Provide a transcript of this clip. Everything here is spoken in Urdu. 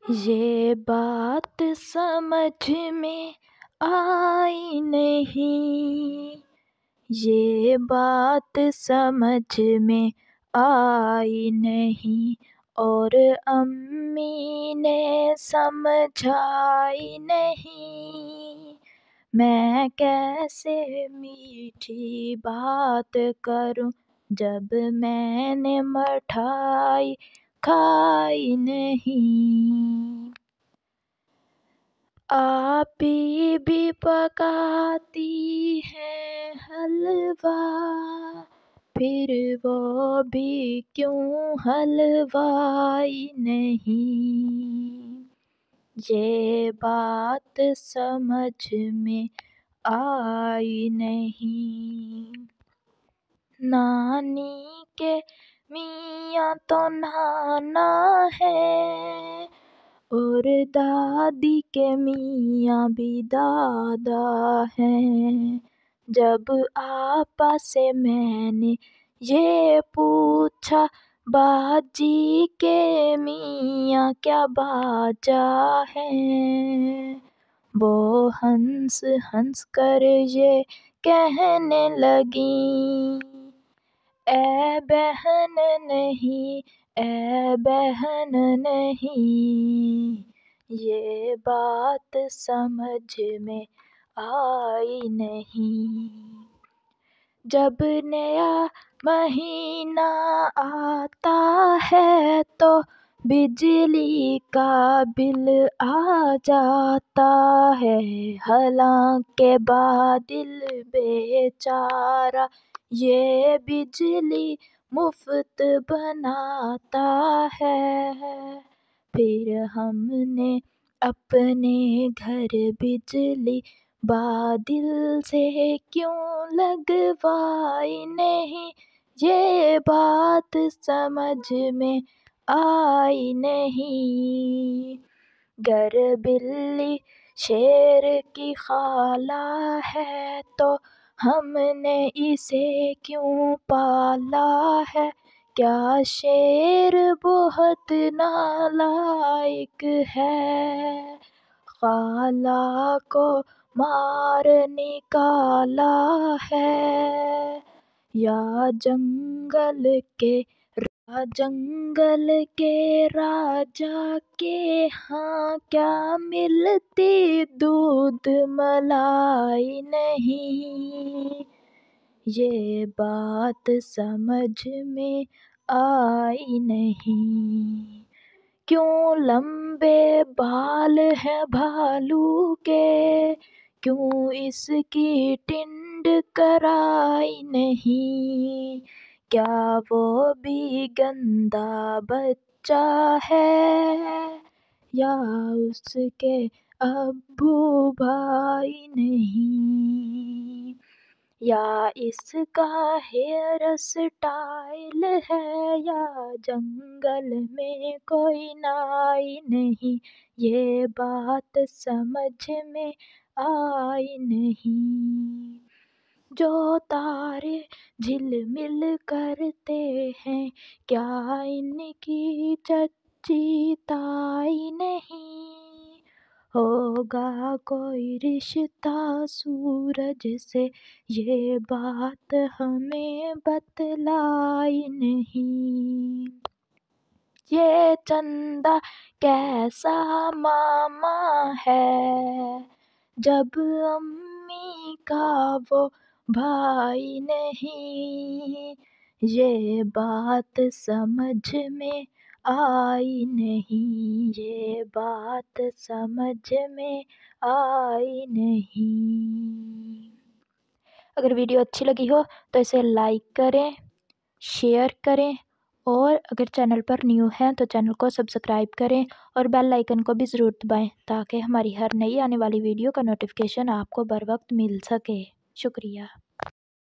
یہ بات سمجھ میں آئی نہیں، یہ بات سمجھ میں آئی نہیں، اور امی نے سمجھائی نہیں۔ میں کیسے میٹھی بات کروں جب میں نے مٹھائی کھائی نہیں۔ آپی بھی پکاتی ہے حلوہ، پھر وہ بھی کیوں حلوائی نہیں۔ یہ بات سمجھ میں آئی نہیں۔ نانی کے میاں تو نانا ہے، اور دادی کے میاں بھی دادا ہیں۔ جب آپا سے میں نے یہ پوچھا، باجی کے میاں کیا باجا ہیں، وہ ہنس ہنس کر یہ کہنے لگیں، اے بہن نہیں، اے بہن نہیں۔ یہ بات سمجھ میں آئی نہیں۔ جب نیا مہینہ آتا ہے تو بجلی کا بل آ جاتا ہے، حالانکہ بادل بیچارہ یہ بجلی مفت بناتا ہے۔ پھر ہم نے اپنے گھر بجلی بادل سے کیوں لگوائی نہیں، یہ بات سمجھ میں آئی نہیں۔ گر بلی شیر کی خالہ ہے تو ہم نے اسے کیوں پالا ہے، کیا شیر بہت نالائق ہے، خالہ کو مار نکالا ہے۔ یا جنگل کے راجا کے ہاں کیا ملتی دودھ ملائی نہیں، یہ بات سمجھ میں آئی نہیں۔ کیوں لمبے بال ہیں بھالو کے، کیوں اس کی ٹنڈ کرائی نہیں، کیا وہ بھی گندا بچہ ہے، یا اس کے ابو بھائی نہیں، یا اس کا ہیئر اسٹائل ہے، یا جنگل میں کوئی نائی نہیں، یہ بات سمجھ میں آئی نہیں۔ جو تارے جھلمل کرتے ہیں، کیا ان کی چچی تائی نہیں، ہوگا کوئی رشتہ سورج سے، یہ بات ہمیں بتلائی نہیں۔ یہ چندا کیسا ماما ہے، جب امی کا وہ بھائی نہیں، یہ بات سمجھ میں آئی نہیں، یہ بات سمجھ میں آئی نہیں۔ اگر ویڈیو اچھی لگی ہو تو اسے لائک کریں، شیئر کریں، اور اگر چینل پر نیو ہیں تو چینل کو سبسکرائب کریں اور بیل آئیکن کو بھی ضرور دبائیں تاکہ ہماری ہر نئی آنے والی ویڈیو کا نوٹیفیکیشن آپ کو بر وقت مل سکے۔ شکریہ۔